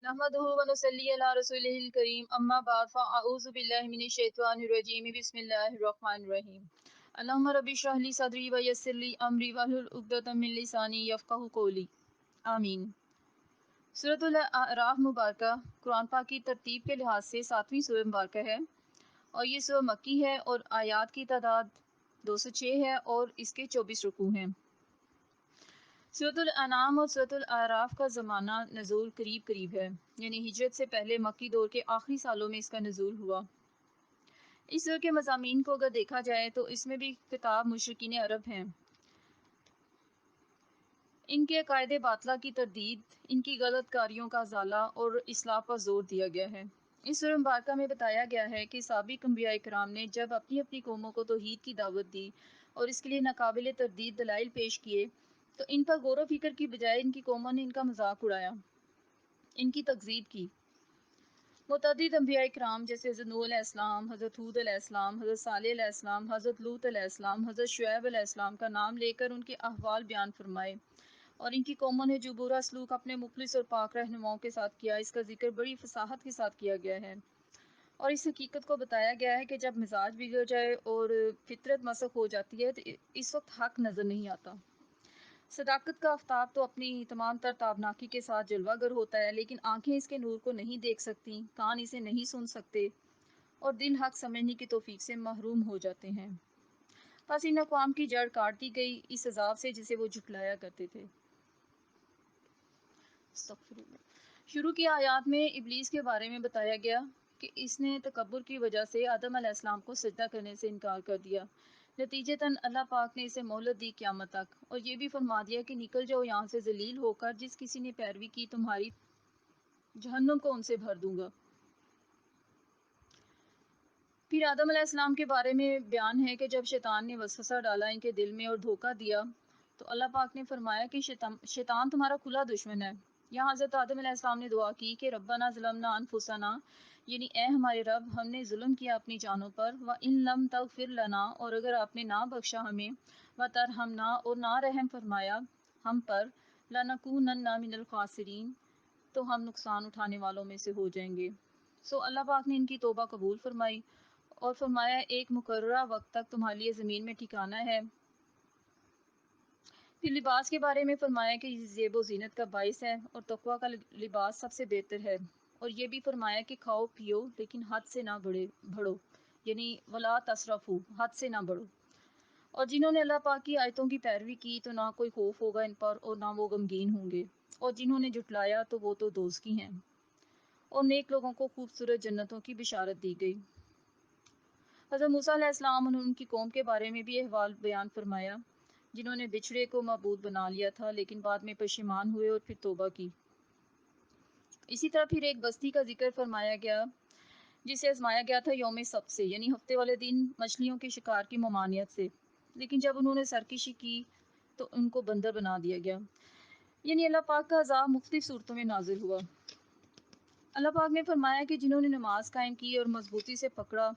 नहमदुहु व नुसल्ली अला रसूलिहिल करीम अम्मा बाद फ़अऊज़ु बिल्लाहि मिनश शैतानिर रजीम बिस्मिल्लाहिर रहमानिर रहीम अल्लाहुम्मा रब्बि इश्रह ली सदरी व यस्सिर ली अमरी वहलुल उक़दतम मिन लिसानी यफ़क़हू क़ौली आमीन। सूरतुल अराफ मुबारका कुरान पाक की तरतीब के लिहाज से 7वीं सूरह मुबारका है और ये सूरह मक्की है और आयात की तादाद 206 है और इसके 24 रुकू हैं। सूरतुल अनाम और सूरतुल आराफ का ज़माना नज़ूल करीब करीब है, यानी हिजरत से पहले मक्की दौर के आखिरी सालों में इसका नज़ूल हुआ। इस सूरह के मज़ामीन को अगर देखा जाए तो इसमें भी खिताब मुशरिकीन अरब हैं। इनके अकायदे बातला की तरदीद, इनकी गलत कारियों का ज़ाला और इस्लाह पर ज़ोर दिया गया है। इस सूरह मुबारका में बताया गया है कि साबिक़ अंबिया इकराम ने जब अपनी अपनी कौमों को तौहीद की दावत दी और इसके लिए नाकाबिल तरदीद दलाइल पेश किए तो इन पर गौर व फिक्र की बजाय इनकी कौमों ने इनका मजाक उड़ाया, इनकी तकज़ीब की। मुतअद्दिद अंबिया इकराम जैसे हज़रत नूह अलैहिस्सलाम, हज़रत हूद अलैहिस्सलाम, हज़रत सालेह अलैहिस्सलाम, हज़रत लूत अलैहिस्सलाम, हज़रत शुएब अलैहिस्सलाम का नाम लेकर उनके अहवाल बयान फरमाए और इनकी कौमों ने जो बुरा सलूक अपने मुखलिस और पाक रहनुमाओं के साथ किया, इसका जिक्र बड़ी फसाहत के साथ किया गया है और इस हकीकत को बताया गया है कि जब मिजाज बिगड़ जाए और फितरत मसख हो जाती है तो इस वक्त हक नज़र नहीं आता। सदाकत का आफ्ताब तो अपनी तमाम तर ताबनाकी के साथ जलवागर होता है, लेकिन आंखें इसके नूर को नहीं देख सकती, कान इसे नहीं सुन सकते और दिल हक समझने की तौफीक से महरूम हो जाते हैं। बस इन अक़वाम की जड़ काट दी गई इस अजाब से जिसे वो झुटलाया करते थे। शुरू की आयात में इब्लीस के बारे में बताया गया कि इसने तकब्बुर की वजह से आदम अलैहिस्सलाम को सजदा करने से इनकार कर दिया। नतीजतन अल्लाह पाक ने इसे मोहलत दी क़यामत तक और ये भी फरमा दिया कि निकल जाओ यहाँ से जलील होकर, जिस किसी ने पैरवी की तुम्हारी जहन्नुम को उनसे भर दूंगा। फिर आदम अलैहिस्सलाम के बारे में बयान है कि जब शैतान ने वसवसा डाला इनके दिल में और धोखा दिया तो अल्लाह पाक ने फरमाया कि शैतान तुम्हारा खुला दुश्मन है। यहाँ हज़रत आदम अलैहिस्सलाम ने दुआ की कि रब्बना ज़लमना अनफुसना, यानी ए हमारे रब हमने जुल्म किया अपनी जानों पर, व इन लम तगफिर लना, और अगर आपने ना बख्शा हमें, व तरहमना, और ना रहम फरमाया हम पर, लनकूनन्ना मिनल खासिरीन, तो हम नुकसान उठाने वालों में से हो जाएंगे। सो अल्लाह पाक ने इनकी तौबा कबूल फरमाई और फरमाया एक मुकर्ररा वक्त तक तुम्हारे लिए ज़मीन में ठिकाना है। फिर लिबास के बारे में फरमाया कि ज़ेब व ज़ीनत का बाइस है और तकवा का लिबास सबसे बेहतर है, और ये भी फरमाया कि खाओ पियो लेकिन हद से ना बढ़ो, यानी वला तसरफू, हद से ना बढ़ो। और जिन्होंने अल्लाह पाक की आयतों की पैरवी की तो ना कोई खौफ होगा इन पर और ना वो गमगीन होंगे, और जिन्होंने जुटलाया तो वो तो दोज़खी हैं। और नेक लोगों को खूबसूरत जन्नतों की बिशारत दी गई। हज़रत मूसा अलैहिस्सलाम और उनकी कौम के बारे में भी अहवाल बयान फरमाया, जिन्होंने बिछड़े को मबूद बना लिया था लेकिन बाद में पशेमान हुए और फिर तौबा की। इसी तरह फिर एक बस्ती का जिक्र फरमाया गया जिसे आजमाया गया था यौम सब्त से, यानी हफ्ते वाले दिन मछलियों के शिकार की ममानियत से, लेकिन जब उन्होंने सरकशी की तो उनको बंदर बना दिया गया। यानी अल्लाह पाक का अज़ाब मुख्तलिफ सूरतों में नाजिल हुआ। अल्लाह पाक ने फरमाया कि जिन्होंने नमाज कायम की और मजबूती से पकड़ा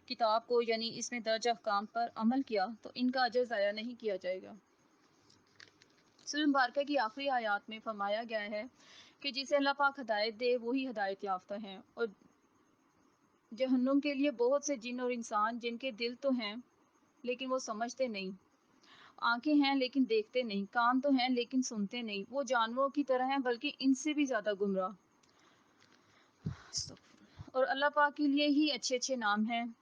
किताब को, यानी इसमें दर्ज अहकाम पर अमल किया, तो इनका अजर ज़ाया नहीं किया जाएगा। सूरह मुबारका की आखिरी आयात में फरमाया गया है कि जिसे अल्लाह पाक हदायत दे वही हदायत याफ्ता हैं, और जहन्नुम के लिए बहुत से जिन और इंसान जिनके दिल तो हैं लेकिन वो समझते नहीं, आंखें हैं लेकिन देखते नहीं, कान तो हैं लेकिन सुनते नहीं, वो जानवरों की तरह हैं बल्कि इनसे भी ज़्यादा गुमराह। और अल्लाह पाक के लिए ही अच्छे अच्छे नाम हैं,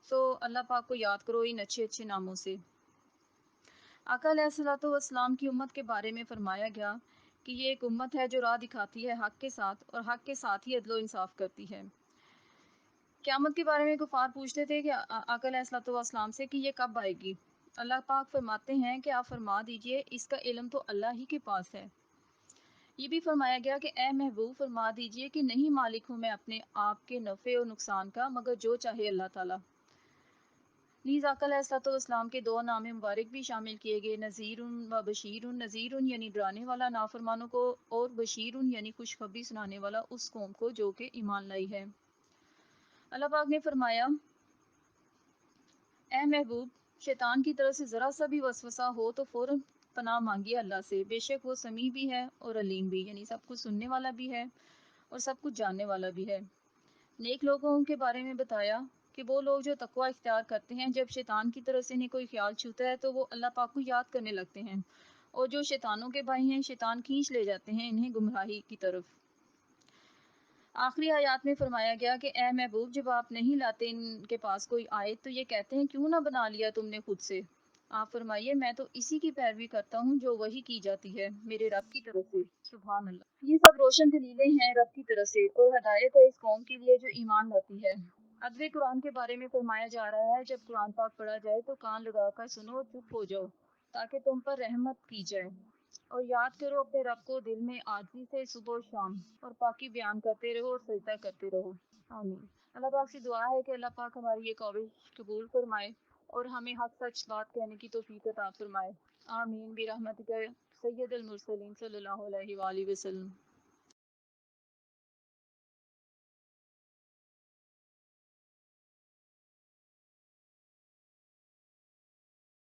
तो अल्लाह पाक को याद करो इन अच्छे अच्छे नामों से। आका अलैहिस्सलातु वस्सलाम की उम्मत के बारे में फरमाया गया कि ये एक उम्मत है जो राह दिखाती है हक के साथ और हक के साथ ही अदलो इंसाफ करती है। क़यामत के बारे में कुफार पूछते थे कि आका अलैहिस्सलातु वस्सलाम से कि ये कब आएगी। अल्लाह पाक फरमाते हैं कि आप फरमा दीजिए इसका इल्म तो अल्लाह ही के पास है। ये भी फरमाया गया कि ए महबूब फरमा दीजिए कि नहीं मालिक हूँ मैं अपने आप के नफ़े और नुकसान का, मगर जो चाहे अल्लाह ताला। नीज़ आका अलैहिस्सलाम के दो नाम मुबारक भी शामिल किए गए, नज़ीरुन व बशीरुन। नज़ीरुन यानी डराने वाला नाफरमानों को, और बशीरुन यानी खुशखबरी सुनाने वाला उस कौम को जो कि ईमान लाई है। अल्लाह पाक ने फरमाया ए महबूब शैतान की तरफ से ज़रा सा भी वसवसा हो तो फ़ौरन पनाह मांगिए अल्लाह से, बेशक वो समी भी है और अलीम भी, यानी सब कुछ सुनने वाला भी है اور سب کچھ جاننے والا بھی ہے۔ نیک لوگوں کے بارے میں بتایا کہ وہ لوگ جو تقوی اختیار کرتے ہیں جب شیطان کی طرف سے انہیں کوئی خیال چھوتا ہے تو وہ اللہ پاک کو یاد کرنے لگتے ہیں، اور جو شیطانوں کے بھائی ہیں شیطان کھینچ لے جاتے ہیں انہیں گمراہی کی طرف۔ آخری آیات میں فرمایا گیا کہ اے محبوب جب آپ نہیں لاتے ان کے پاس کوئی آیت تو یہ کہتے ہیں کیوں نہ بنا لیا تم نے خود سے۔ آپ فرمائیے میں تو اسی کی پیروی کرتا ہوں جو وحی کی جاتی ہے میرے رب کی طرف سے۔ سبحان اللہ، یہ سب روشن دلیلیں ہیں رب کی طرف سے اور ہدایت ہے اس قوم کے لیے جو ایمان لاتی ہے۔ ادب قرآن کے بارے میں فرمایا جا رہا ہے جب قرآن پاک پڑھا جائے تو کان لگا کر سنو اور چپ ہو جاؤ تاکہ تم پر رحمت کی جائے، اور یاد کرو اپنے رب کو دل میں عاجزی سے صبح و شام، اور پاکی بیان کرتے رہو اور سجدہ کرتے رہو۔ آمین۔ اللہ پاک سے دعا ہے کہ اللہ پاک ہماری یہ کوشش قبول فرمائے اور ہمیں حق سچ بات کہنے کی توفیق عطا فرمائے۔ آمین برحمتک سید المرسلین صلی اللہ علیہ وآلہ وسلم۔